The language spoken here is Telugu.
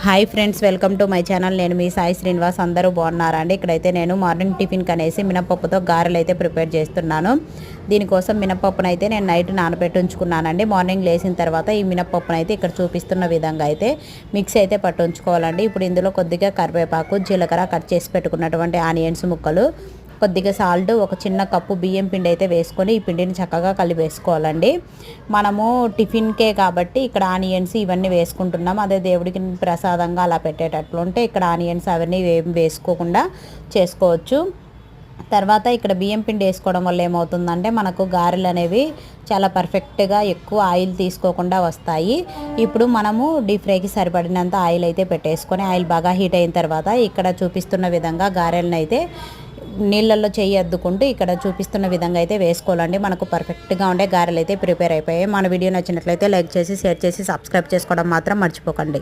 Hi friends, welcome to my channel. నేను మీ సాయి శ్రీనివాస్. అందరూ బాగున్నారా అండి? ఇక్కడైతే నేను మార్నింగ్ టిఫిన్కి అనేసి మినపప్పుతో గారెలు అయితే ప్రిపేర్ చేస్తున్నాను. దీనికోసం మినపప్పునైతే నేను నైట్ నానబెట్టి ఉంచుకున్నానండి. మార్నింగ్ లేచిన తర్వాత ఈ మినపప్పునైతే ఇక్కడ చూపిస్తున్న విధంగా అయితే మిక్సీ అయితే పట్టు ఉంచుకోవాలండి. ఇప్పుడు ఇందులో కొద్దిగా కరివేపాకు, జీలకర్ర, కట్ చేసి పెట్టుకున్నటువంటి ఆనియన్స్ ముక్కలు, కొద్దిగా సాల్ట్, ఒక చిన్న కప్పు బియ్యం పిండి అయితే వేసుకొని ఈ పిండిని చక్కగా కలిపేసుకోవాలండి. మనము టిఫిన్కే కాబట్టి ఇక్కడ ఆనియన్స్ ఇవన్నీ వేసుకుంటున్నాం. అదే దేవుడికి ప్రసాదంగా అలా పెట్టేటట్లు ఉంటే ఇక్కడ ఆనియన్స్ అవన్నీ ఏం వేసుకోకుండా చేసుకోవచ్చు. తర్వాత ఇక్కడ బియ్యం పిండి వేసుకోవడం వల్ల ఏమవుతుందంటే మనకు గారెలు అనేవి చాలా పర్ఫెక్ట్గా ఎక్కువ ఆయిల్ తీసుకోకుండా వస్తాయి. ఇప్పుడు మనము డీప్ ఫ్రైకి సరిపడినంత ఆయిల్ అయితే పెట్టేసుకొని ఆయిల్ బాగా హీట్ అయిన తర్వాత ఇక్కడ చూపిస్తున్న విధంగా గారెలను అయితే నీళ్ళల్లో చెయ్యి అద్దుకుంటూ ఇక్కడ చూపిస్తున్న విధంగా అయితే వేసుకోవాలండి. మనకు పర్ఫెక్ట్గా ఉండే గారెలు అయితే ప్రిపేర్ అయిపోయాయి. మన వీడియో నచ్చినట్లయితే లైక్ చేసి, షేర్ చేసి, సబ్స్క్రైబ్ చేసుకోవడం మాత్రం మర్చిపోకండి.